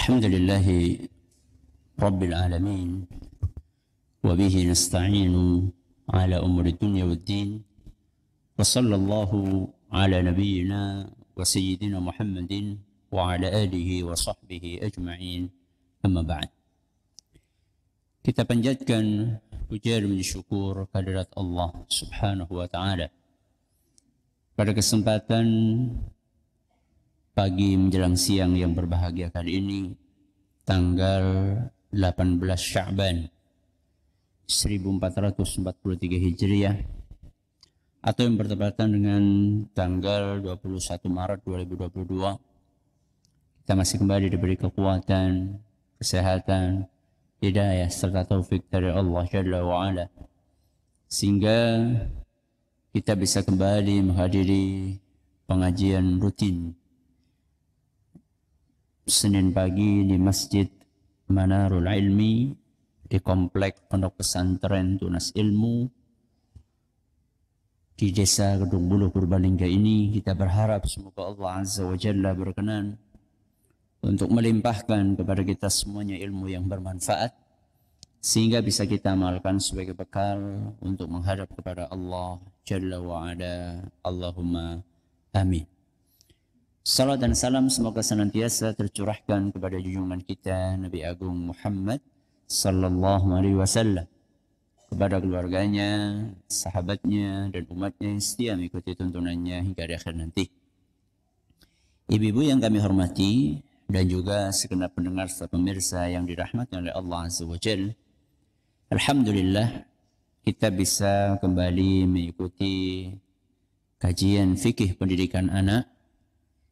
الحمد لله رب العالمين وبه نستعين على أمور الدنيا والدين وصلى الله على نبينا وسيدنا محمد وعلى آله وصحبه أجمعين أما بعد. Kita panjatkan puja dan syukur kehadirat Allah Subhanahu wa taala. Pada kesempatan pagi menjelang siang yang berbahagia kali ini, tanggal 18 Sya'ban 1443 Hijriah atau yang bertepatan dengan tanggal 21 Maret 2022, kita masih kembali diberi kekuatan, kesehatan, hidayah serta taufik dari Allah Jalla wa'ala, sehingga kita bisa kembali menghadiri pengajian rutin Senin pagi di Masjid Manarul Ilmi di Komplek Pondok Pesantren Tunas Ilmu di Desa Kedung Buluh Purbalingga ini. Kita berharap semoga Allah Azza wa Jalla berkenan untuk melimpahkan kepada kita semuanya ilmu yang bermanfaat, sehingga bisa kita amalkan sebagai bekal untuk menghadap kepada Allah Jalla wa'ala. Allahumma amin. Salam dan salam semoga senantiasa tercurahkan kepada junjungan kita Nabi Agung Muhammad sallallahu alaihi wasallam, kepada keluarganya, sahabatnya, dan umatnya yang setia mengikuti tuntunannya hingga akhir nanti. Ibu-ibu yang kami hormati dan juga segenap pendengar serta pemirsa yang dirahmati oleh Allah Azza wa Jalla, alhamdulillah kita bisa kembali mengikuti kajian fikih pendidikan anak.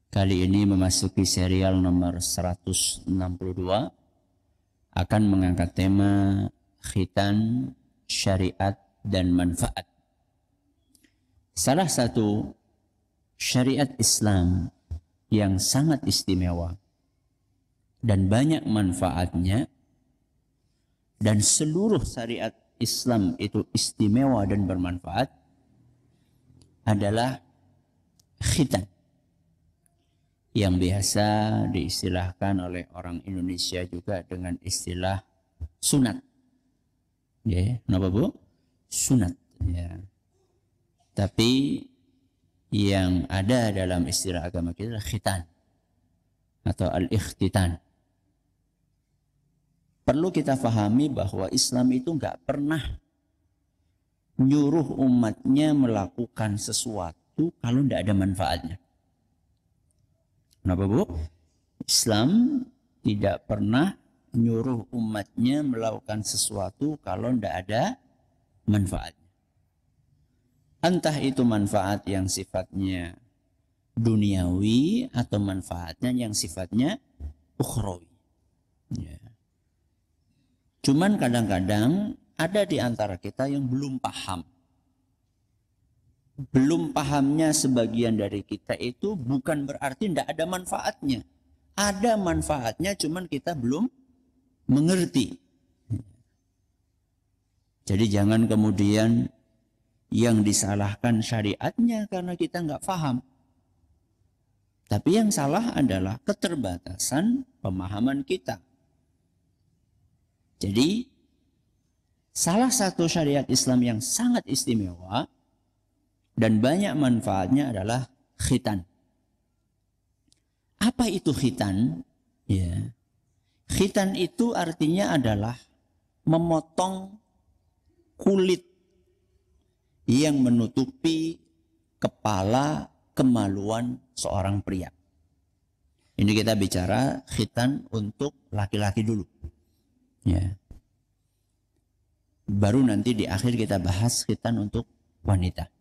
Kali ini memasuki serial nomor 162, akan mengangkat tema khitan, syariat, dan manfaat. Salah satu syariat Islam yang sangat istimewa dan banyak manfaatnya, dan seluruh syariat Islam itu istimewa dan bermanfaat, adalah khitan, yang biasa diistilahkan oleh orang Indonesia juga dengan istilah sunat. Ya, kenapa Bu? Sunat. Ya. Tapi yang ada dalam istilah agama kita adalah khitan atau al-ikhtitan. Perlu kita fahami bahwa Islam itu nggak pernah nyuruh umatnya melakukan sesuatu kalau tidak ada manfaatnya. Kenapa Bu? Islam tidak pernah menyuruh umatnya melakukan sesuatu kalau tidak ada manfaatnya. Entah itu manfaat yang sifatnya duniawi atau manfaatnya yang sifatnya ukhrawi. Ya. Cuman kadang-kadang ada di antara kita yang belum paham. Belum pahamnya sebagian dari kita itu bukan berarti tidak ada manfaatnya. Ada manfaatnya, cuman kita belum mengerti. Jadi jangan kemudian yang disalahkan syariatnya karena kita nggak paham. Tapi yang salah adalah keterbatasan pemahaman kita. Jadi salah satu syariat Islam yang sangat istimewa dan banyak manfaatnya adalah khitan. Apa itu khitan? Ya. Khitan itu artinya adalah memotong kulit yang menutupi kepala kemaluan seorang pria. Ini kita bicara khitan untuk laki-laki dulu. Ya. Baru nanti di akhir kita bahas khitan untuk wanita.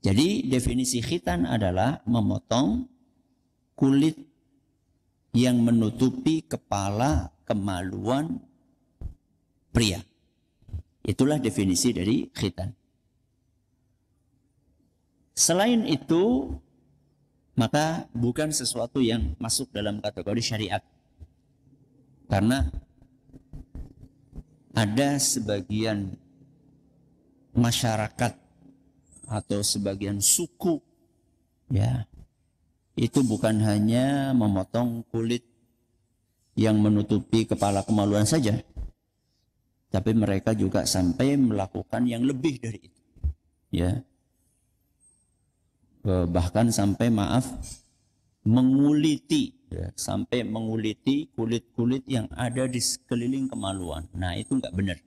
Jadi definisi khitan adalah memotong kulit yang menutupi kepala kemaluan pria. Itulah definisi dari khitan. Selain itu, maka bukan sesuatu yang masuk dalam kategori syariat. Karena ada sebagian masyarakat atau sebagian suku, ya, itu bukan hanya memotong kulit yang menutupi kepala kemaluan saja, tapi mereka juga sampai melakukan yang lebih dari itu. Ya. Bahkan sampai menguliti, ya, sampai menguliti kulit-kulit yang ada di sekeliling kemaluan. Nah, itu enggak benar.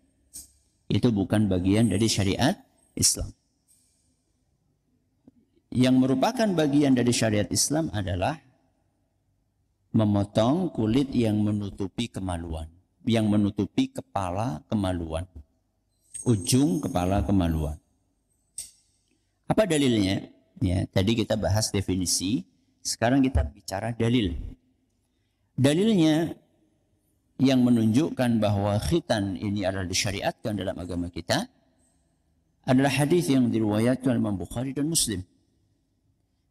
Itu bukan bagian dari syariat Islam. Yang merupakan bagian dari syariat Islam adalah memotong kulit yang menutupi kemaluan, yang menutupi kepala kemaluan, ujung kepala kemaluan. Apa dalilnya? Ya, tadi kita bahas definisi, sekarang kita bicara dalil. Dalilnya yang menunjukkan bahwa khitan ini adalah disyariatkan dalam agama kita adalah hadis yang diriwayatkan oleh Imam Bukhari dan Muslim.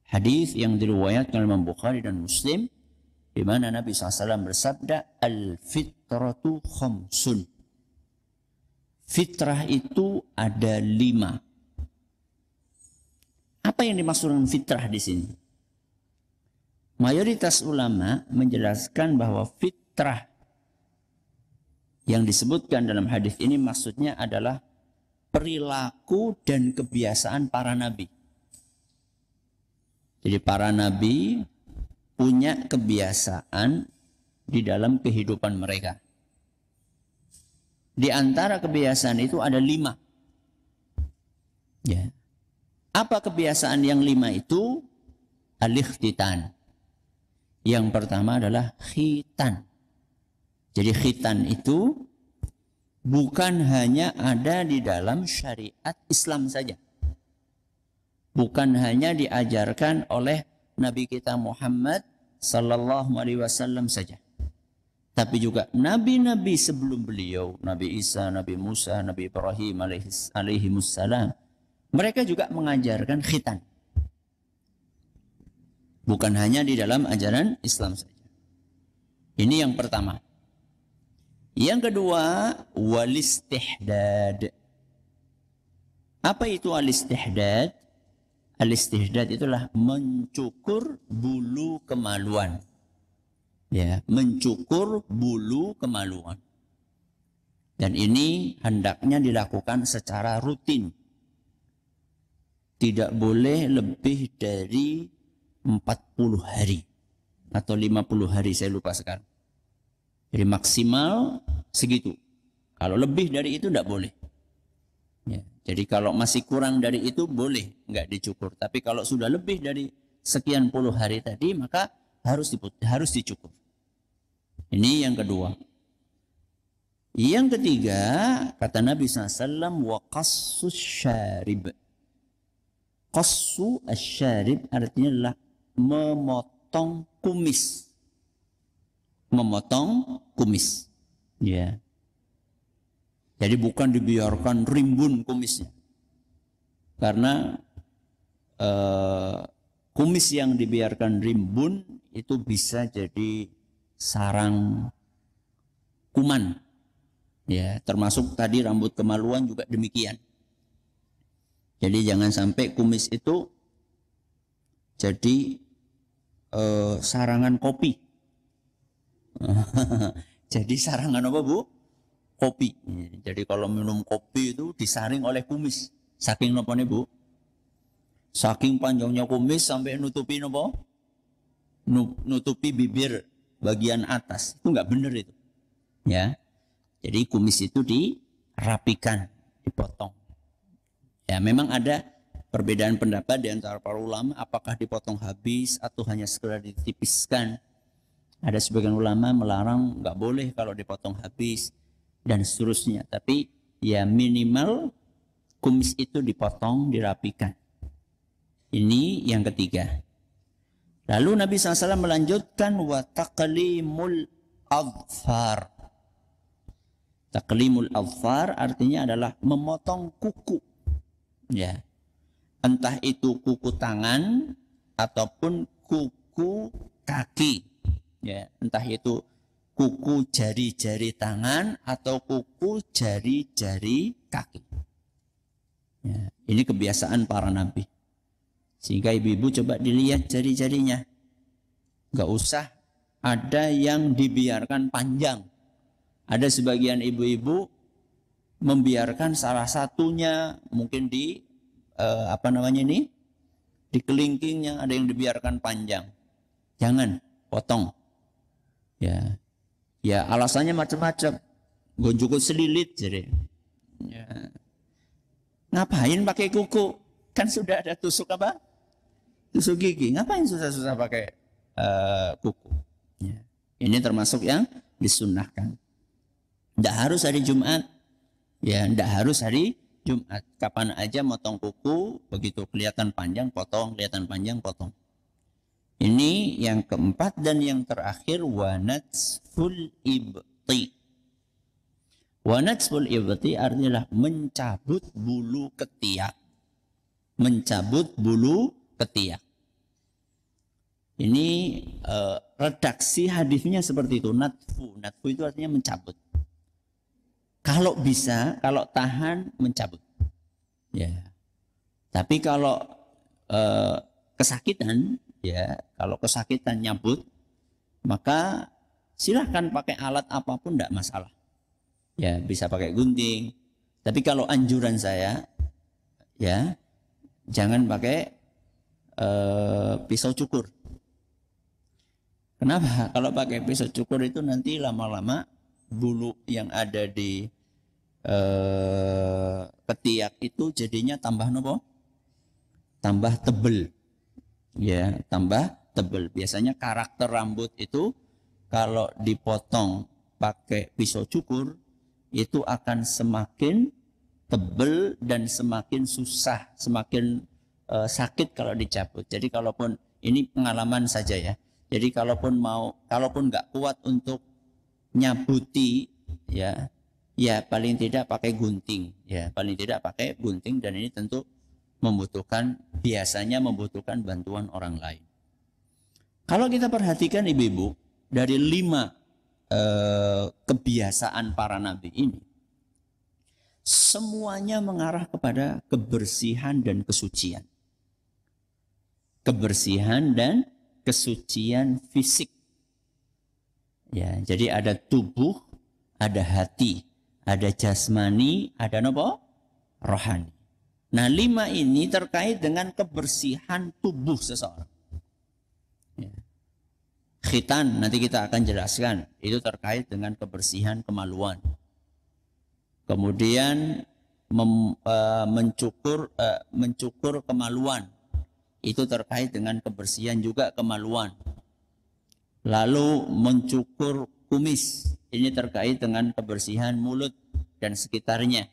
Hadis yang diriwayatkan oleh Imam Bukhari dan Muslim, di mana Nabi SAW bersabda, al-fitratu khamsun. Fitrah itu ada 5. Apa yang dimaksud dengan fitrah di sini? Mayoritas ulama menjelaskan bahwa fitrah yang disebutkan dalam hadis ini maksudnya adalah perilaku dan kebiasaan para nabi. Jadi para nabi punya kebiasaan di dalam kehidupan mereka. Di antara kebiasaan itu ada 5. Ya. Apa kebiasaan yang 5 itu? Al-ikhtitan. Yang pertama adalah khitan. Jadi khitan itu bukan hanya ada di dalam syariat Islam saja. Bukan hanya diajarkan oleh Nabi kita Muhammad sallallahu alaihi wasallam saja. Tapi juga nabi-nabi sebelum beliau, Nabi Isa, Nabi Musa, Nabi Ibrahim alaihi wassalam, mereka juga mengajarkan khitan. Bukan hanya di dalam ajaran Islam saja. Ini yang pertama. Yang kedua, walistihdad. Apa itu alistihdad? Alistihdad itulah mencukur bulu kemaluan. Ya, mencukur bulu kemaluan. Dan ini hendaknya dilakukan secara rutin. Tidak boleh lebih dari 40 hari atau 50 hari, saya lupa sekarang. Jadi maksimal segitu. Kalau lebih dari itu tidak boleh. Ya, jadi kalau masih kurang dari itu boleh nggak dicukur. Tapi kalau sudah lebih dari sekian puluh hari tadi maka harus dicukur. Ini yang kedua. Yang ketiga kata Nabi SAW, wa qassus syarib. Qassu asyarib artinya adalah memotong kumis. Memotong kumis. Ya. Jadi bukan dibiarkan rimbun kumisnya. Karena kumis yang dibiarkan rimbun itu bisa jadi sarang kuman. Ya, termasuk tadi rambut kemaluan juga demikian. Jadi jangan sampai kumis itu jadi sarangan kopi. Jadi sarangan apa, Bu? Kopi. Jadi kalau minum kopi itu disaring oleh kumis. Saking napa nih, Bu? Saking panjangnya kumis sampai nutupi napa? Nutupi bibir bagian atas. Itu enggak benar itu. Ya. Jadi kumis itu dirapikan, dipotong. Ya, memang ada perbedaan pendapat di antara para ulama apakah dipotong habis atau hanya sekedar ditipiskan. Ada sebagian ulama melarang enggak boleh kalau dipotong habis dan seterusnya. Tapi ya minimal kumis itu dipotong, dirapikan. Ini yang ketiga. Lalu Nabi SAW melanjutkan wa taqlimul adfar. Taqlimul adfar artinya adalah memotong kuku. Ya. Entah itu kuku tangan ataupun kuku kaki. Ya, entah itu kuku jari-jari tangan atau kuku jari-jari kaki. Ya, ini kebiasaan para nabi. Sehingga ibu-ibu coba dilihat jari-jarinya. Gak usah ada yang dibiarkan panjang. Ada sebagian ibu-ibu membiarkan salah satunya mungkin di di kelingkingnya ada yang dibiarkan panjang. Jangan potong. Ya. Ya, alasannya macam-macam. Gonjukut selilit jadi. Ya. Ngapain pakai kuku? Kan sudah ada tusuk apa? Tusuk gigi. Ngapain susah-susah pakai kuku? Ya. Ini termasuk yang disunnahkan. Tidak harus hari Jumat. Ya, tidak harus hari Jumat. Kapan aja motong kuku, begitu kelihatan panjang potong, kelihatan panjang potong. Ini yang keempat dan yang terakhir wanatsful ibti. Wanatsful ibti artinya mencabut bulu ketiak. Mencabut bulu ketiak. Ini redaksi hadisnya seperti itu. Natfu. Natfu itu artinya mencabut. Kalau bisa, kalau tahan mencabut. Ya. Tapi kalau kesakitan, ya, kalau kesakitan nyabut, maka silahkan pakai alat apapun tidak masalah. Ya, bisa pakai gunting. Tapi kalau anjuran saya, ya, jangan pakai pisau cukur. Kenapa? Kalau pakai pisau cukur itu nanti lama-lama bulu yang ada di ketiak itu jadinya tambah nopo? Tambah tebel. Ya, tambah tebel. Biasanya karakter rambut itu kalau dipotong pakai pisau cukur itu akan semakin tebel dan semakin susah, semakin sakit kalau dicabut. Jadi kalaupun ini pengalaman saja ya. Jadi kalaupun nggak kuat untuk nyabuti, ya paling tidak pakai gunting, ya paling tidak pakai gunting, dan ini tentu biasanya membutuhkan bantuan orang lain. Kalau kita perhatikan ibu-ibu, dari 5 kebiasaan para nabi ini, semuanya mengarah kepada kebersihan dan kesucian. Kebersihan dan kesucian fisik. Ya, jadi ada tubuh, ada hati, ada jasmani, ada nopo? Rohani. Nah, 5 ini terkait dengan kebersihan tubuh seseorang. Ya. Khitan, nanti kita akan jelaskan, itu terkait dengan kebersihan kemaluan. Kemudian mencukur kemaluan, itu terkait dengan kebersihan juga kemaluan. Lalu mencukur kumis, ini terkait dengan kebersihan mulut dan sekitarnya.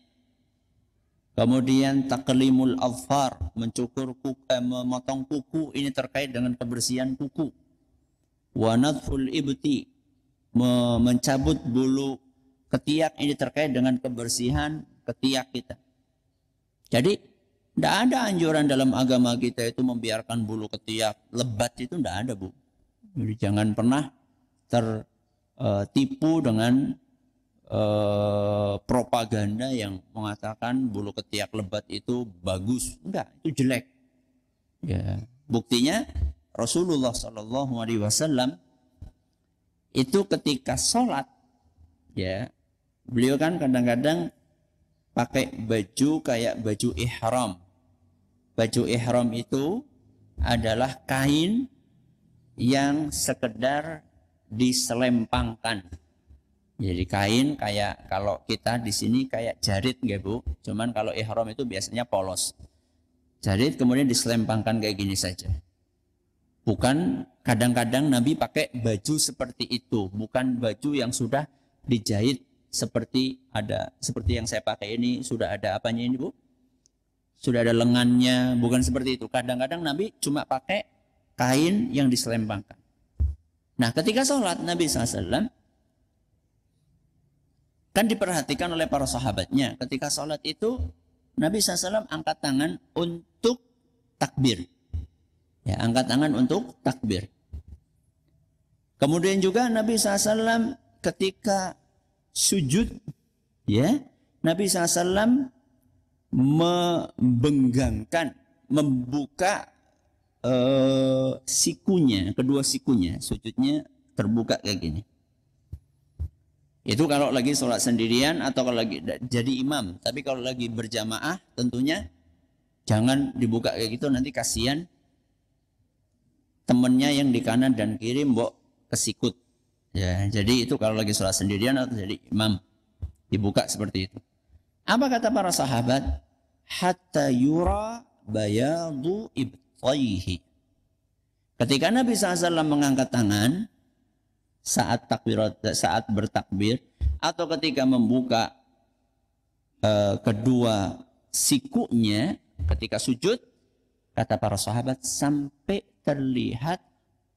Kemudian taklimul adfar, memotong kuku, ini terkait dengan kebersihan kuku. Wa nadful ibti, mencabut bulu ketiak, ini terkait dengan kebersihan ketiak kita. Jadi tidak ada anjuran dalam agama kita itu membiarkan bulu ketiak lebat, itu tidak ada, Bu. Jadi jangan pernah tertipu dengan propaganda yang mengatakan bulu ketiak lebat itu bagus. Enggak, itu jelek. Ya, buktinya Rasulullah SAW itu ketika sholat, ya, beliau kan kadang-kadang pakai baju kayak baju ihram. Baju ihram itu adalah kain yang sekedar diselempangkan. Jadi kain kayak kalau kita di sini kayak jarit, nggak Bu? Cuman kalau ihram itu biasanya polos. Jarit kemudian diselempangkan kayak gini saja. Bukan, kadang-kadang Nabi pakai baju seperti itu, bukan baju yang sudah dijahit seperti yang saya pakai ini, sudah ada apanya ini, Bu? Sudah ada lengannya, bukan seperti itu. Kadang-kadang Nabi cuma pakai kain yang diselempangkan. Nah, ketika sholat Nabi SAW kan diperhatikan oleh para sahabatnya. Ketika sholat itu Nabi SAW angkat tangan untuk takbir. Ya, angkat tangan untuk takbir. Kemudian juga Nabi SAW ketika sujud, ya, Nabi SAW membenggangkan, membuka sikunya, kedua sikunya, sujudnya terbuka kayak gini. Itu kalau lagi sholat sendirian atau kalau lagi jadi imam. Tapi kalau lagi berjamaah tentunya jangan dibuka kayak gitu, nanti kasihan temennya yang di kanan dan kiri mbok kesikut. Ya, jadi itu kalau lagi sholat sendirian atau jadi imam dibuka seperti itu. Apa kata para sahabat? Hatta yura bayadu ibtaihi. Ketika Nabi SAW mengangkat tangan saat bertakbir atau ketika membuka kedua sikunya ketika sujud, kata para sahabat sampai terlihat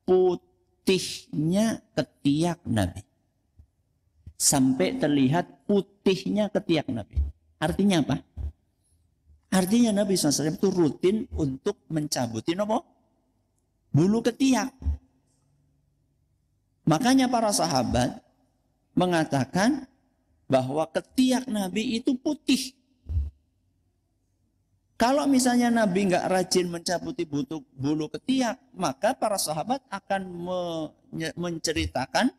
putihnya ketiak Nabi. Sampai terlihat putihnya ketiak Nabi. Artinya apa? Artinya Nabi SAW itu rutin untuk mencabutin apa? Bulu ketiak. Makanya para sahabat mengatakan bahwa ketiak Nabi itu putih. Kalau misalnya Nabi nggak rajin mencabuti bulu ketiak, maka para sahabat akan menceritakan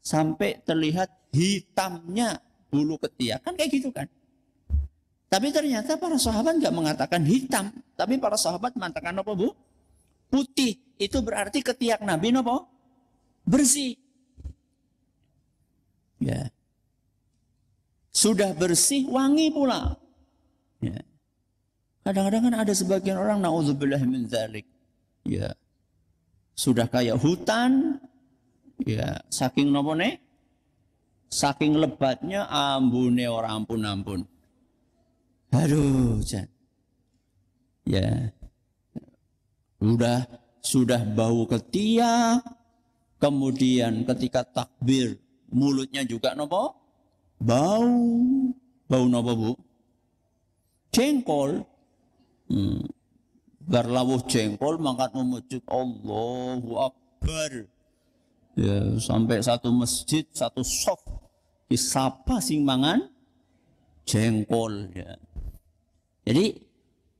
sampai terlihat hitamnya bulu ketiak. Kan kayak gitu kan. Tapi ternyata para sahabat nggak mengatakan hitam, tapi para sahabat mengatakan apa, Bu? Putih. Itu berarti ketiak Nabi apa? Bersih. Ya. Sudah bersih, wangi pula. Ya. Kadang-kadang kan ada sebagian orang naudzubillah min dzalik. Ya. Sudah kayak hutan. Ya, saking nopo nih? Saking lebatnya ambune orang ampun-ampun. Aduh, Jan. Ya. Sudah bau ketiak. Kemudian ketika takbir mulutnya juga nopo? Bau nopo, Bu? Jengkol. Berlawuh jengkol mangkat memujuk Allahu Akbar. Ya, sampai satu masjid, satu sof disapa sing mangan jengkol ya. Jadi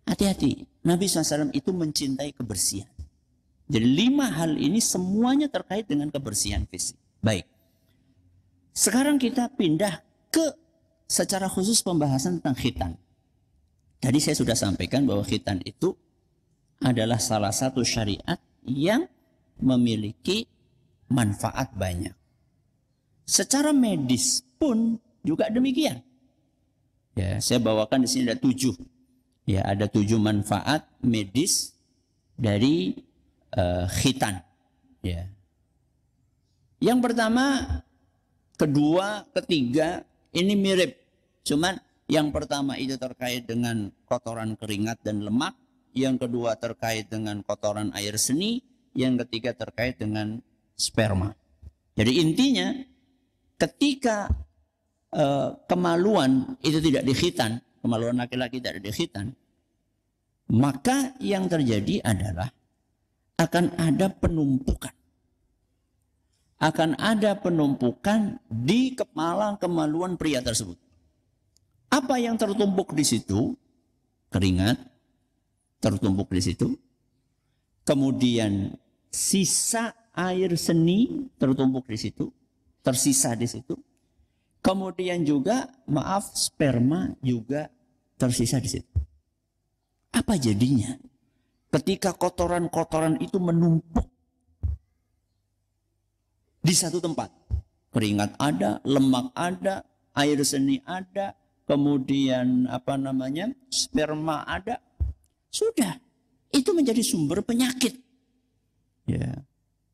hati-hati. Nabi SAW itu mencintai kebersihan. Jadi 5 hal ini semuanya terkait dengan kebersihan fisik. Baik. Sekarang kita pindah ke secara khusus pembahasan tentang khitan. Tadi saya sudah sampaikan bahwa khitan itu adalah salah satu syariat yang memiliki manfaat banyak. Secara medis pun juga demikian. Ya, saya bawakan di sini ada 7. Ya, ada 7 manfaat medis dari khitan. Ya. Yang pertama, kedua, ketiga ini mirip. Cuman yang pertama itu terkait dengan kotoran keringat dan lemak, yang kedua terkait dengan kotoran air seni, yang ketiga terkait dengan sperma. Jadi intinya ketika kemaluan itu tidak dikhitan, kemaluan laki-laki tidak dikhitan, maka yang terjadi adalah akan ada penumpukan. Akan ada penumpukan di kepala kemaluan pria tersebut. Apa yang tertumpuk di situ? Keringat tertumpuk di situ. Kemudian sisa air seni tertumpuk di situ, tersisa di situ. Kemudian juga, sperma juga tersisa di situ. Apa jadinya? Ketika kotoran-kotoran itu menumpuk di satu tempat. Keringat ada, lemak ada, air seni ada, kemudian sperma ada. Sudah, itu menjadi sumber penyakit. Ya.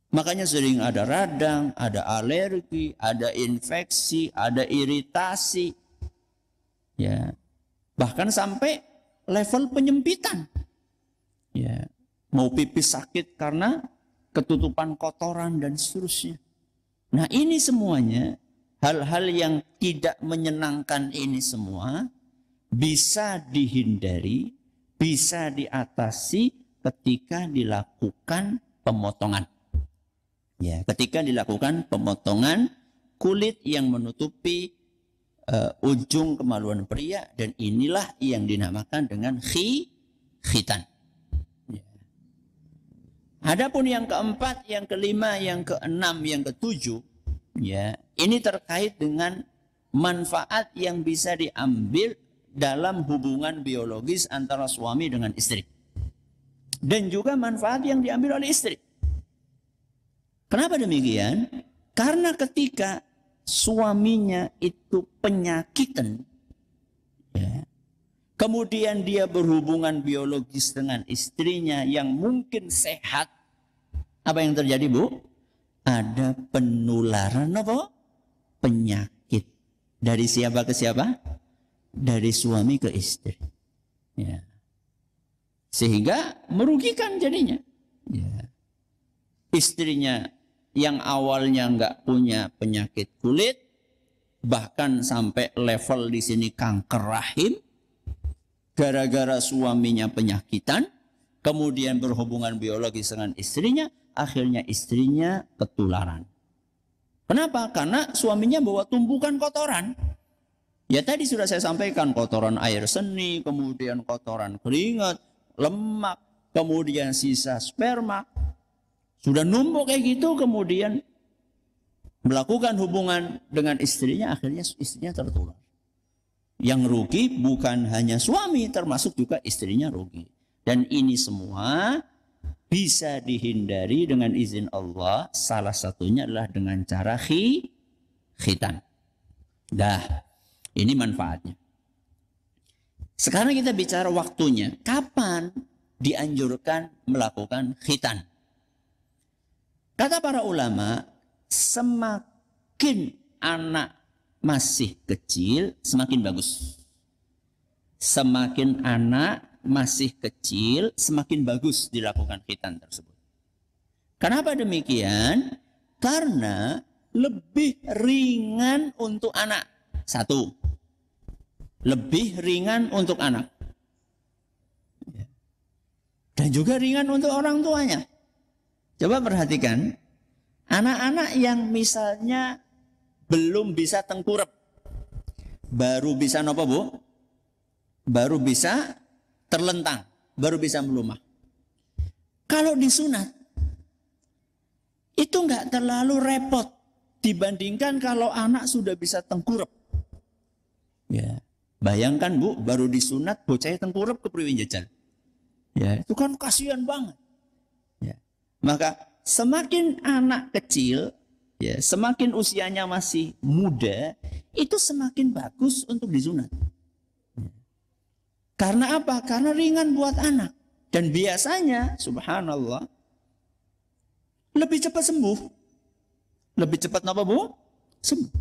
Makanya sering ada radang, ada alergi, ada infeksi, ada iritasi. Ya. Bahkan sampai level penyempitan. Ya. Mau pipis sakit karena ketutupan kotoran dan seterusnya. Nah, ini semuanya hal-hal yang tidak menyenangkan ini semua bisa dihindari, bisa diatasi ketika dilakukan pemotongan. Ya, ketika dilakukan pemotongan kulit yang menutupi ujung kemaluan pria, dan inilah yang dinamakan dengan khitan. Ya. Adapun yang keempat, yang kelima, yang keenam, yang ketujuh, ya, ini terkait dengan manfaat yang bisa diambil dalam hubungan biologis antara suami dengan istri. Dan juga manfaat yang diambil oleh istri. Kenapa demikian? Karena ketika suaminya itu penyakitan, ya, kemudian dia berhubungan biologis dengan istrinya yang mungkin sehat. Apa yang terjadi, Bu? Ada penularan apa? Penyakit. Dari siapa ke siapa? Dari suami ke istri. Ya. Sehingga merugikan jadinya. Ya. Istrinya yang awalnya nggak punya penyakit kulit, bahkan sampai level di sini kanker rahim, gara-gara suaminya penyakitan, kemudian berhubungan biologis dengan istrinya, akhirnya istrinya ketularan. Kenapa? Karena suaminya bawa tumpukan kotoran. Ya tadi sudah saya sampaikan, kotoran air seni, kemudian kotoran keringat, lemak, kemudian sisa sperma. Sudah numpuk kayak gitu, kemudian melakukan hubungan dengan istrinya, akhirnya istrinya tertular. Yang rugi bukan hanya suami, termasuk juga istrinya rugi. Dan ini semua bisa dihindari dengan izin Allah. Salah satunya adalah dengan cara khitan. Dah, ini manfaatnya. Sekarang kita bicara waktunya. Kapan dianjurkan melakukan khitan? Kata para ulama, semakin anak masih kecil, semakin bagus. Semakin anak masih kecil, semakin bagus dilakukan khitan tersebut. Kenapa demikian? Karena lebih ringan untuk anak. Satu, lebih ringan untuk anak. Dan juga ringan untuk orang tuanya. Coba perhatikan, anak-anak yang misalnya belum bisa tengkurap, baru bisa apa, Bu? Baru bisa terlentang, baru bisa melumah. Kalau disunat, itu nggak terlalu repot dibandingkan kalau anak sudah bisa tengkurap. Ya, bayangkan, Bu, baru disunat bocah tengkurap kepriwe jajal. Ya, itu kan kasihan banget. Ya. Maka semakin anak kecil, ya, semakin usianya masih muda, itu semakin bagus untuk disunat. Karena apa? Karena ringan buat anak. Dan biasanya, subhanallah, lebih cepat sembuh. Lebih cepat apa, Bu? Sembuh.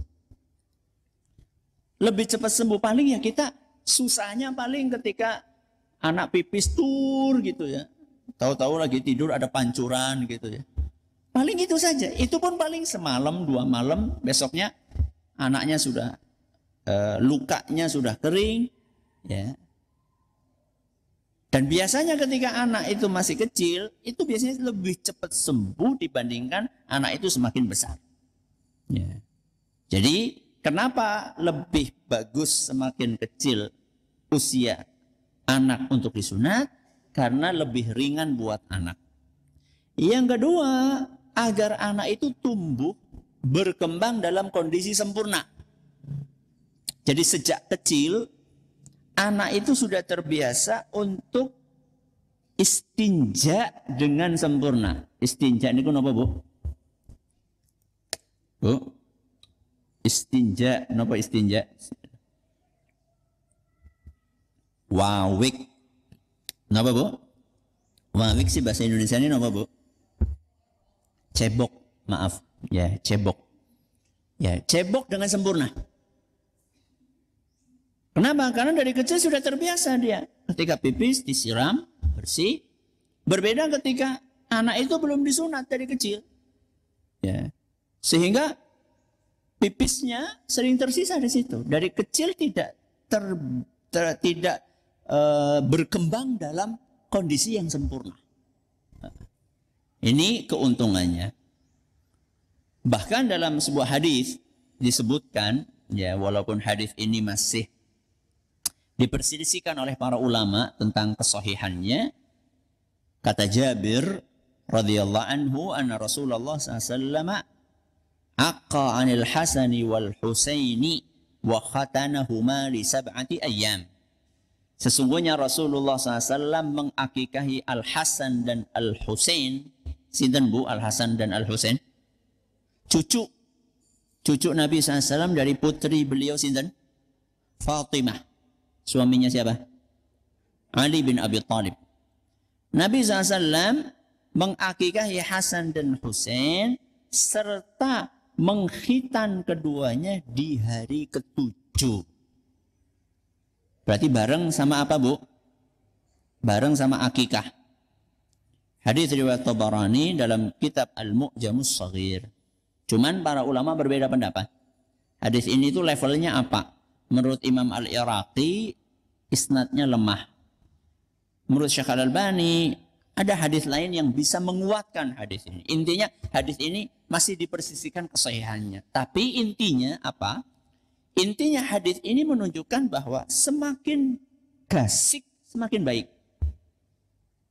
Lebih cepat sembuh. Paling ya kita susahnya paling ketika anak pipis tur gitu ya. Tahu-tahu lagi tidur ada pancuran gitu ya. Paling itu saja. Itu pun paling semalam, 2 malam. Besoknya anaknya sudah, lukanya sudah kering. Ya. Dan biasanya ketika anak itu masih kecil, itu biasanya lebih cepat sembuh dibandingkan anak itu semakin besar. Ya. Jadi kenapa lebih bagus semakin kecil usia anak untuk disunat? Karena lebih ringan buat anak. Yang kedua, agar anak itu tumbuh, berkembang dalam kondisi sempurna. Jadi sejak kecil, anak itu sudah terbiasa untuk istinja dengan sempurna. Istinja ini apa, Bu? Bu? Istinja, apa istinja? Wawik. Napa, Bu? Wawik sih bahasa Indonesia ini napa, Bu? Cebok, maaf. Ya, cebok. Ya, cebok dengan sempurna. Kenapa? Karena dari kecil sudah terbiasa dia. Ketika pipis disiram, bersih. Berbeda ketika anak itu belum disunat dari kecil. Ya. Sehingga pipisnya sering tersisa di situ. Dari kecil tidak berkembang dalam kondisi yang sempurna. Ini keuntungannya. Bahkan dalam sebuah hadis disebutkan, ya, walaupun hadis ini masih diperselisihkan oleh para ulama tentang kesahihannya, kata Jabir radhiyallahu anhu anna Rasulullah SAW aqqa 'anil Hasani wal Husaini wa khatanahuma li 7 ayyam. Sesungguhnya Rasulullah SAW mengakikahi Al-Hasan dan Al-Husain. Sinten Bu Al-Hasan dan Al-Husain? Cucu Nabi SAW dari putri beliau sinten? Fatimah. Suaminya siapa? Ali bin Abi Thalib. Nabi SAW mengakikahi Hasan dan Husain serta mengkhitan keduanya di hari ke-7. Berarti bareng sama apa Bu? Bareng sama akikah. Hadis riwayat Tabarani dalam kitab Al-Mu'jamus Shaghir. Cuman para ulama berbeda pendapat. Hadis ini tuh levelnya apa? Menurut Imam Al-Iraqi isnadnya lemah. Menurut Syekh Al-Albani ada hadis lain yang bisa menguatkan hadis ini. Intinya hadis ini masih dipersisikan kesahihannya. Tapi intinya apa? Intinya hadis ini menunjukkan bahwa semakin gasik semakin baik.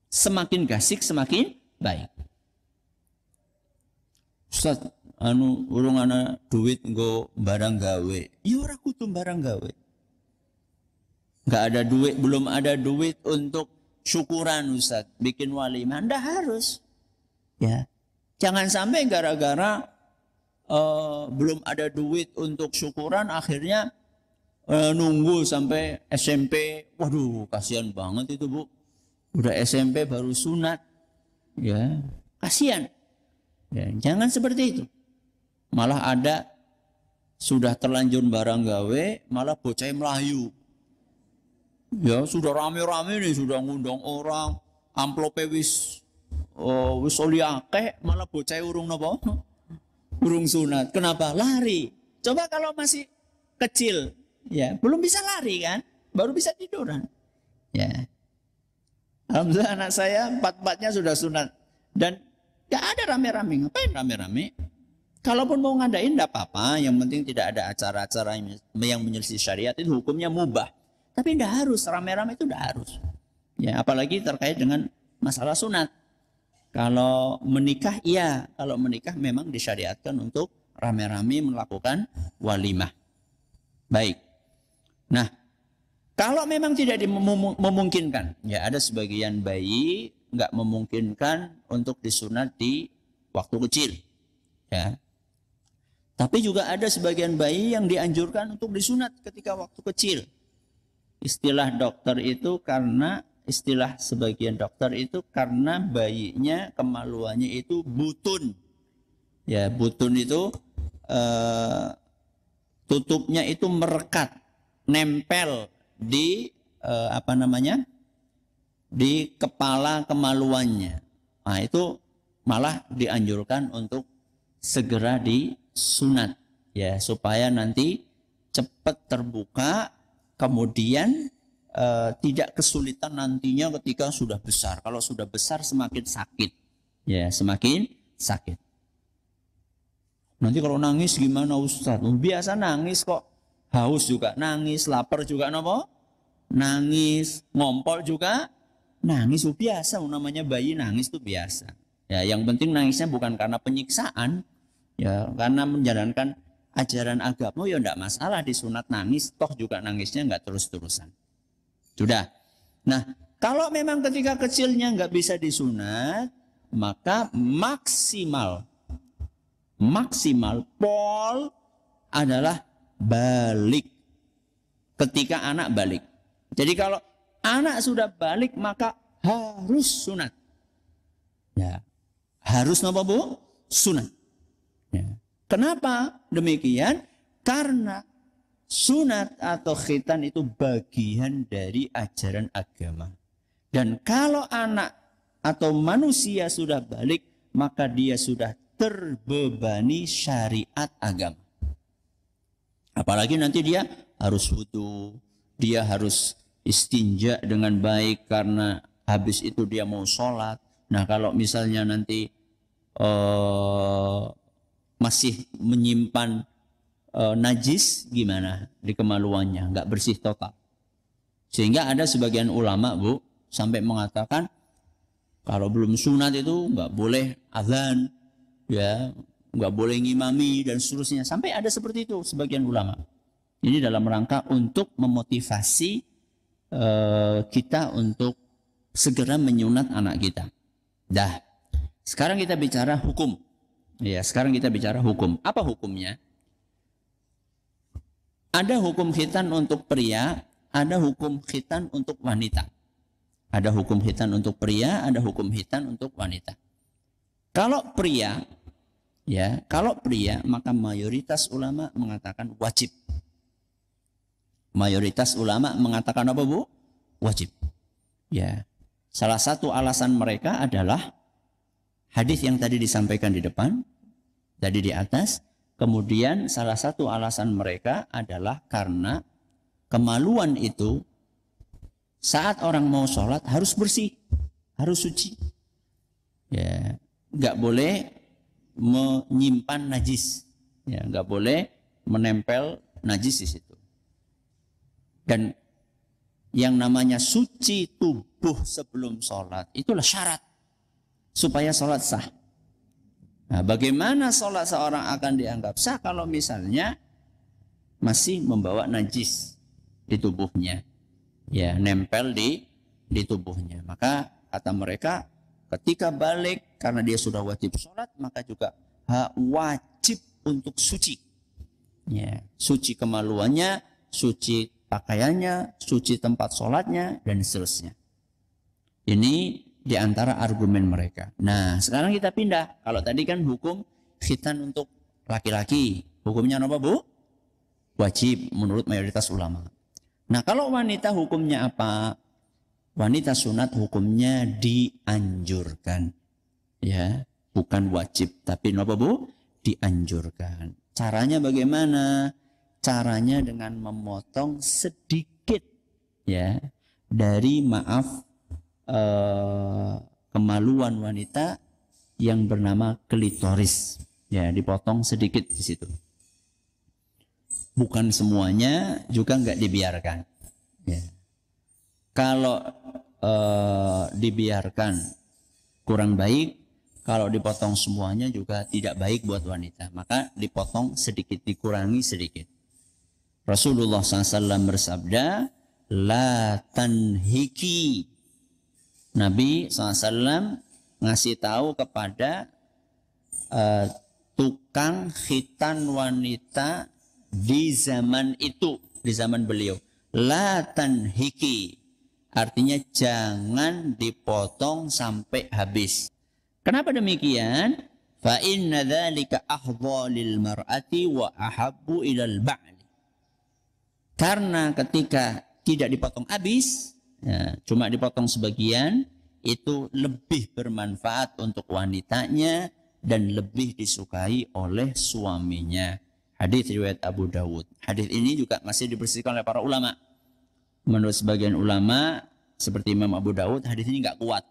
Semakin gasik semakin baik. Ustaz, urung ana duit nggo barang gawe. Ya ora kudu barang gawe. Enggak ada duit, belum ada duit untuk syukuran Ustaz, bikin walimah. Ndak harus. Ya. Jangan sampai gara-gara belum ada duit untuk syukuran akhirnya nunggu sampai SMP. Waduh, kasihan banget itu Bu. Udah SMP baru sunat. Ya, kasihan. Ya, jangan seperti itu. Malah ada sudah terlanjur barang gawe, malah bocah melayu. Ya, sudah rame-rame nih, sudah ngundang orang, amplope wis oli akeh, malah bocah urung napa? Urung sunat. Kenapa? Lari. Coba kalau masih kecil, ya belum bisa lari kan, baru bisa tiduran. Ya, alhamdulillah anak saya 4-4-nya sudah sunat dan gak ada rame-rame. Ngapain rame-rame? Kalaupun mau ngadain tidak apa-apa, yang penting tidak ada acara-acara yang menyelisih syariat, itu hukumnya mubah. Tapi tidak harus rame-rame, itu tidak harus. Ya, apalagi terkait dengan masalah sunat. Kalau menikah, iya. Kalau menikah memang disyariatkan untuk rame-rame melakukan walimah. Baik. Nah, kalau memang tidak memungkinkan, ya ada sebagian bayi nggak memungkinkan untuk disunat di waktu kecil. Ya. Tapi juga ada sebagian bayi yang dianjurkan untuk disunat ketika waktu kecil. Istilah sebagian dokter itu karena bayinya kemaluannya itu butun. Ya, butun itu tutupnya itu merekat, nempel di di kepala kemaluannya. Nah, itu malah dianjurkan untuk segera disunat ya, supaya nanti cepat terbuka, kemudian tidak kesulitan nantinya ketika sudah besar. Kalau sudah besar semakin sakit. Ya, semakin sakit. Nanti kalau nangis gimana Ustaz? Biasa nangis kok. Haus juga nangis, lapar juga napa? Nangis, ngompol juga nangis. Biasa, namanya bayi nangis itu biasa. Ya, yang penting nangisnya bukan karena penyiksaan. Ya, karena menjalankan ajaran agama ya enggak masalah disunat nangis, toh juga nangisnya enggak terus-terusan. Sudah. Nah, kalau memang ketika kecilnya enggak bisa disunat, maka maksimal pol adalah balik. Ketika anak balik. Jadi kalau anak sudah balik maka harus sunat. Ya. Harus napa Bu? Sunat. Ya. Kenapa demikian? Karena sunat atau khitan itu bagian dari ajaran agama. Dan kalau anak atau manusia sudah balik, maka dia sudah terbebani syariat agama. Apalagi nanti dia harus wudu, dia harus istinja dengan baik karena habis itu dia mau sholat. Nah, kalau misalnya nanti masih menyimpan najis, gimana di kemaluannya, nggak bersih total. Sehingga ada sebagian ulama Bu sampai mengatakan Kalau belum sunat itu nggak boleh azan, ya, nggak boleh ngimami dan seterusnya. Sampai ada seperti itu sebagian ulama. Ini dalam rangka untuk memotivasi kita untuk segera menyunat anak kita. Dah. Sekarang kita bicara hukum. Ya, sekarang kita bicara hukum. Apa hukumnya? Ada hukum khitan untuk pria, ada hukum khitan untuk wanita. Ada hukum khitan untuk pria, ada hukum khitan untuk wanita. Kalau pria, ya, kalau pria maka mayoritas ulama mengatakan wajib. Mayoritas ulama mengatakan apa, Bu? Wajib. Ya. Salah satu alasan mereka adalah hadis yang tadi disampaikan di depan, tadi di atas. Kemudian salah satu alasan mereka adalah karena kemaluan itu saat orang mau sholat harus bersih, harus suci. Ya, nggak boleh menyimpan najis, ya, nggak boleh menempel najis di situ. Dan yang namanya suci tubuh sebelum sholat itulah syarat supaya sholat sah. Nah, bagaimana sholat seorang akan dianggap sah kalau misalnya masih membawa najis di tubuhnya, ya, nempel di tubuhnya. Maka kata mereka ketika balik karena dia sudah wajib sholat maka juga wajib untuk suci, ya, suci kemaluannya, suci pakaiannya, suci tempat sholatnya dan seterusnya. Ini di antara argumen mereka. Nah, sekarang kita pindah. Kalau tadi kan hukum khitan untuk laki-laki. Hukumnya apa, Bu? Wajib menurut mayoritas ulama. Nah, kalau wanita hukumnya apa? Wanita sunat hukumnya dianjurkan. Ya, bukan wajib, tapi apa, Bu? Dianjurkan. Caranya bagaimana? Caranya dengan memotong sedikit, ya, dari kemaluan wanita yang bernama klitoris, ya, dipotong sedikit di situ. Bukan semuanya, juga nggak dibiarkan. Ya. Kalau dibiarkan kurang baik, kalau dipotong semuanya juga tidak baik buat wanita. Maka dipotong sedikit, dikurangi sedikit. Rasulullah SAW bersabda, la tanhiki. Nabi SAW ngasih tahu kepada tukang khitan wanita di zaman itu, di zaman beliau. La tanhiki, artinya jangan dipotong sampai habis. Kenapa demikian? Fa inna dzalika ahdha lil mar'ati wa ahabbu ilal ba'li. Karena ketika tidak dipotong habis, ya, cuma dipotong sebagian, itu lebih bermanfaat untuk wanitanya dan lebih disukai oleh suaminya. Hadis riwayat Abu Dawud. Hadis ini juga masih dibersihkan oleh para ulama. Menurut sebagian ulama seperti Imam Abu Dawud, hadis ini nggak kuat.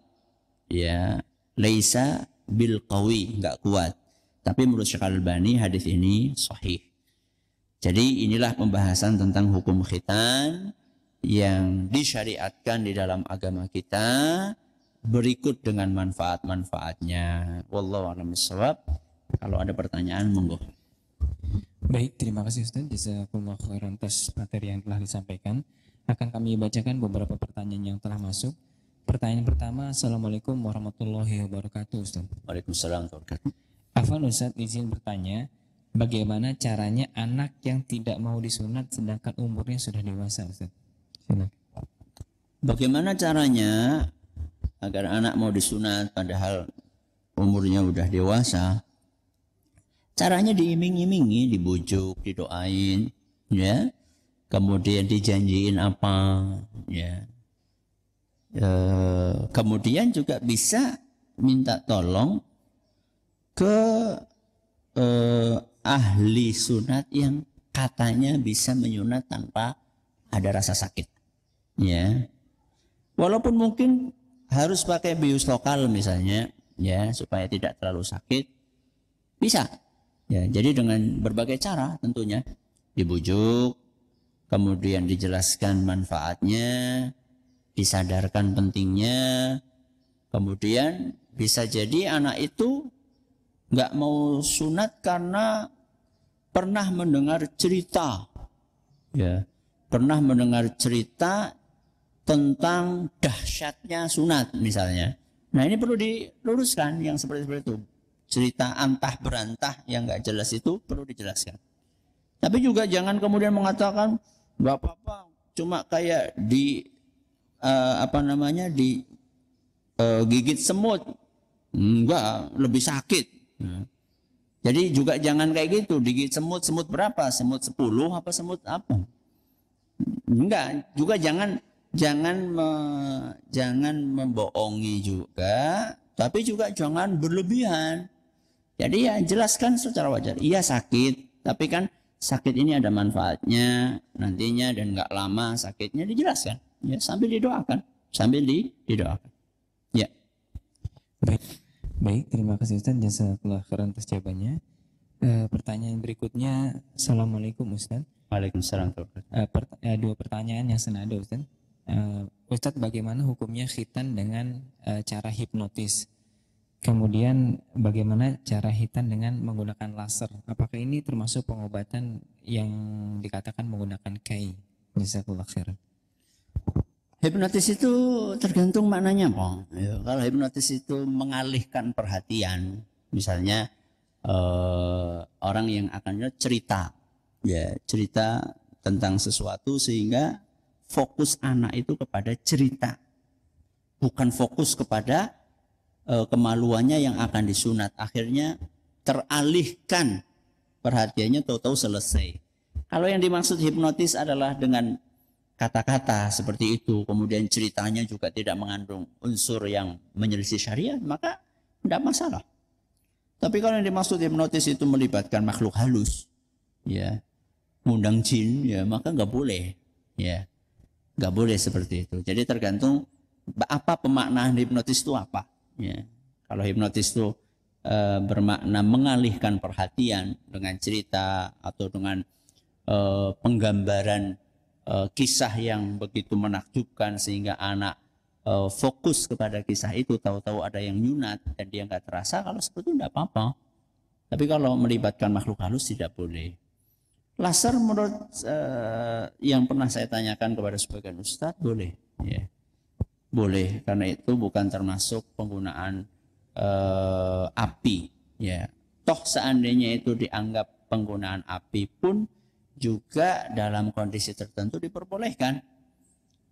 Ya, laisa bil qawi, nggak kuat. Tapi menurut Syekh Al-Albani hadis ini sahih. Jadi inilah pembahasan tentang hukum khitan yang disyariatkan di dalam agama kita berikut dengan manfaat-manfaatnya. Wallahu a'lam bishawab. Kalau ada pertanyaan monggo. Baik, terima kasih Ustaz. Jazakumullah khairan atas materi yang telah disampaikan. Akan kami bacakan beberapa pertanyaan yang telah masuk. Pertanyaan pertama, Assalamualaikum warahmatullahi wabarakatuh Ustaz. Waalaikumsalam warahmatullahi wabarakatuh. Afwan Ustaz izin bertanya, bagaimana caranya anak yang tidak mau disunat sedangkan umurnya sudah dewasa Ustaz? Silakan. Bagaimana caranya agar anak mau disunat padahal umurnya udah dewasa? Caranya diiming-imingi, dibujuk, didoain, ya. Kemudian dijanjiin apa, ya. Kemudian juga bisa minta tolong ke ahli sunat yang katanya bisa menyunat tanpa ada rasa sakit, ya. Walaupun mungkin harus pakai bius lokal misalnya, ya, supaya tidak terlalu sakit, bisa. Ya, jadi dengan berbagai cara tentunya dibujuk, kemudian dijelaskan manfaatnya, disadarkan pentingnya, Kemudian bisa jadi anak itu nggak mau sunat karena pernah mendengar cerita, ya, pernah mendengar cerita tentang dahsyatnya sunat misalnya. Nah ini perlu diluruskan yang seperti itu. Cerita antah berantah yang nggak jelas itu perlu dijelaskan. Tapi juga jangan kemudian mengatakan nggak apa-apa, cuma kayak di gigit semut, enggak, lebih sakit. Jadi juga jangan kayak gitu, digigit semut, semut berapa? Semut 10 apa semut apa? Enggak, juga jangan membohongi juga, tapi juga jangan berlebihan. Jadi ya jelaskan secara wajar. Iya sakit, tapi kan sakit ini ada manfaatnya nantinya dan enggak lama sakitnya, dijelaskan. Ya sambil didoakan, didoakan. Ya. Baik, terima kasih Ustaz. Jazakallah khairan atas jawabannya. Pertanyaan berikutnya, Assalamualaikum Ustaz. Waalaikumsalam. Dua pertanyaan yang senada Ustaz. Ustaz, bagaimana hukumnya khitan dengan cara hipnotis? Kemudian bagaimana cara khitan dengan menggunakan laser? Apakah ini termasuk pengobatan yang dikatakan menggunakan kai? Jazakallah khairan. Hipnotis itu tergantung maknanya, Bang. Ya, kalau hipnotis itu mengalihkan perhatian, misalnya orang yang akan cerita, ya cerita tentang sesuatu sehingga fokus anak itu kepada cerita, bukan fokus kepada kemaluannya yang akan disunat. Akhirnya teralihkan perhatiannya, tahu-tahu selesai. Kalau yang dimaksud hipnotis adalah dengan kata-kata seperti itu, kemudian ceritanya juga tidak mengandung unsur yang menyelisih syariat, maka tidak masalah. Tapi kalau yang dimaksud hipnotis itu melibatkan makhluk halus, ya, ngundang jin, ya, maka nggak boleh, ya, nggak boleh seperti itu. Jadi tergantung apa pemaknaan hipnotis itu apa. Ya. Kalau hipnotis itu bermakna mengalihkan perhatian dengan cerita atau dengan penggambaran kisah yang begitu menakjubkan sehingga anak fokus kepada kisah itu, tahu-tahu ada yang nyunat dan dia nggak terasa, kalau seperti itu tidak apa-apa. Tapi kalau melibatkan makhluk halus tidak boleh. Laser menurut yang pernah saya tanyakan kepada sebagian ustadz boleh, ya. Boleh, karena itu bukan termasuk penggunaan api, ya. Toh seandainya itu dianggap penggunaan api pun juga dalam kondisi tertentu diperbolehkan,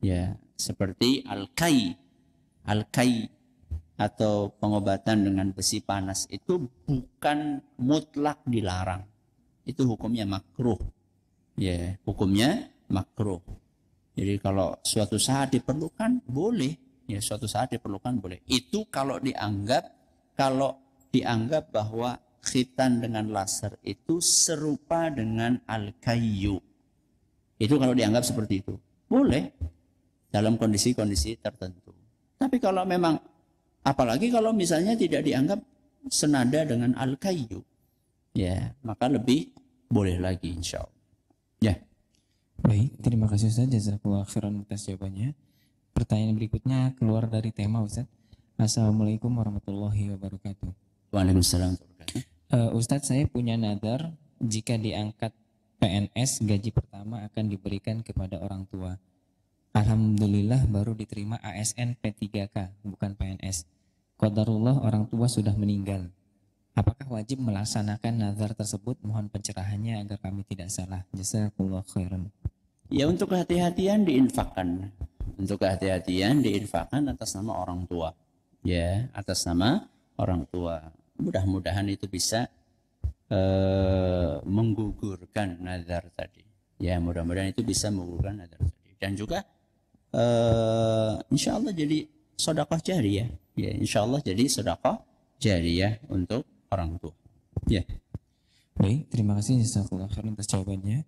ya, seperti al-kai atau pengobatan dengan besi panas itu bukan mutlak dilarang, itu hukumnya makruh, ya, hukumnya makruh. Jadi kalau suatu saat diperlukan boleh, ya, suatu saat diperlukan boleh. Itu kalau dianggap bahwa khitan dengan laser itu serupa dengan al-kayyu. Itu kalau dianggap seperti itu, boleh dalam kondisi-kondisi tertentu. Tapi kalau memang, apalagi kalau misalnya tidak dianggap senada dengan al-kayyu, ya, maka lebih boleh lagi insya Allah. Ya. Baik, terima kasih Ustaz. Jazakallah khairan atas jawabannya. Pertanyaan berikutnya keluar dari tema Ustaz. Assalamualaikum warahmatullahi wabarakatuh. Waalaikumsalam. Ustadz, saya punya nadar jika diangkat PNS gaji pertama akan diberikan kepada orang tua. Alhamdulillah baru diterima ASN P3K bukan PNS. Qadarullah orang tua sudah meninggal. Apakah wajib melaksanakan nazar tersebut? Mohon pencerahannya agar kami tidak salah. Jazakallah khairan. Ya, untuk kehati-hatian diinfakkan. Untuk kehati-hatian diinfakkan atas nama orang tua. Ya, atas nama orang tua. Mudah-mudahan itu bisa menggugurkan nazar tadi. Ya, mudah-mudahan itu bisa menggugurkan nazar tadi. Dan juga insya Allah jadi sedekah jariyah. Ya, insya Allah jadi sedekah jariyah untuk orang tua. Ya. Baik, terima kasih jazakallah khairan atas jawabannya.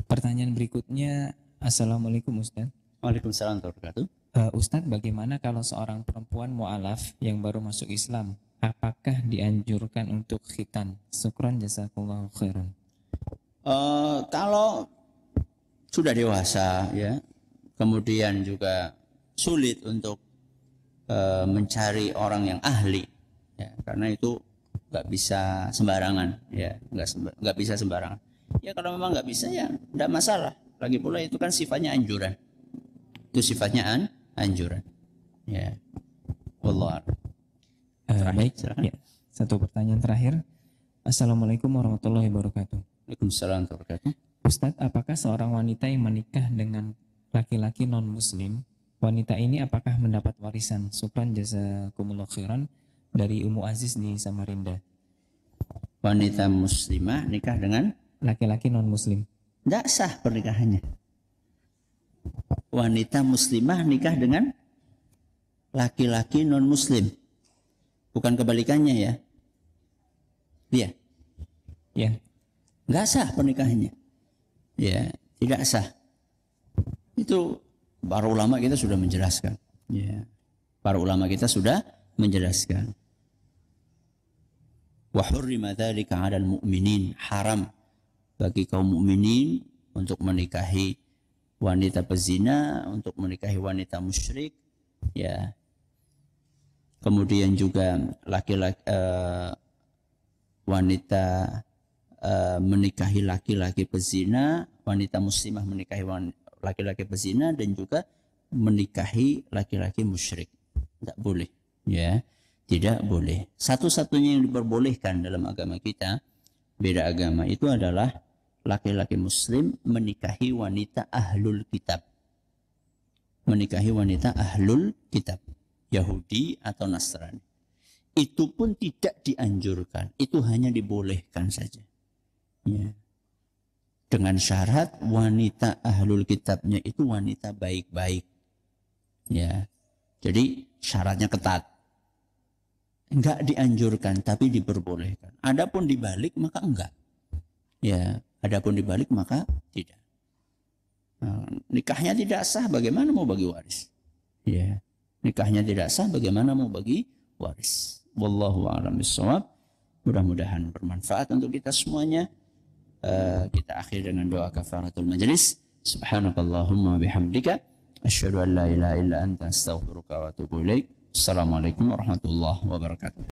Pertanyaan berikutnya, Assalamualaikum Ustaz. Waalaikumsalam warahmatullahi wabarakatuh. Ustadz, bagaimana kalau seorang perempuan mu'alaf yang baru masuk Islam, apakah dianjurkan untuk khitan? Syukran jazakallahu khairan. Kalau sudah dewasa, ya, kemudian juga sulit untuk mencari orang yang ahli, ya, karena itu nggak bisa sembarangan, ya, nggak bisa sembarangan. Ya kalau memang nggak bisa ya nggak masalah. Lagi pula itu kan sifatnya anjuran, itu sifatnya anjuran, ya. Wallah. Baik, ya. Satu pertanyaan terakhir. Assalamualaikum warahmatullahi wabarakatuh. Waalaikumsalam warahmatullahi wabarakatuh. Ustadz, apakah seorang wanita yang menikah dengan laki-laki non-muslim, wanita ini apakah mendapat warisan? Syukran jazakumullah khairan dari Umu Aziz di Samarinda. Wanita muslimah nikah dengan Laki-laki non-muslim. tidak sah pernikahannya. Wanita muslimah nikah dengan laki-laki non-muslim. Bukan kebalikannya ya. Iya. Ya. Nggak sah pernikahannya. Ya, tidak sah. Itu para ulama kita sudah menjelaskan. Ya. Para ulama kita sudah menjelaskan. Wa hurrima dzalika 'alal mu'minin, haram bagi kaum mukminin untuk menikahi wanita pezina, untuk menikahi wanita musyrik, ya. Kemudian juga laki-laki wanita menikahi laki-laki pezina, wanita muslimah menikahi laki-laki pezina, dan juga menikahi laki-laki musyrik. Tidak boleh, ya, tidak boleh. Satu-satunya yang diperbolehkan dalam agama kita, beda agama, itu adalah laki-laki muslim menikahi wanita ahlul kitab, menikahi wanita ahlul kitab, Yahudi atau Nasrani. Itu pun tidak dianjurkan, itu hanya dibolehkan saja. Ya. Dengan syarat wanita ahlul kitabnya itu wanita baik-baik. Ya. Jadi syaratnya ketat. Enggak dianjurkan tapi diperbolehkan. Adapun dibalik maka enggak. Ya, adapun dibalik maka tidak. Nah, nikahnya tidak sah, bagaimana mau bagi waris? Ya. Nikahnya tidak sah, bagaimana mau bagi waris? Wallahu a'lam bishawab. Mudah-mudahan bermanfaat untuk kita semuanya. Kita akhir dengan doa kafaratul majlis. Subhanakallahumma bihamdika asyhadu an la ilaha illa anta astaghfiruka wa atubu ilaik. Assalamualaikum warahmatullahi wabarakatuh.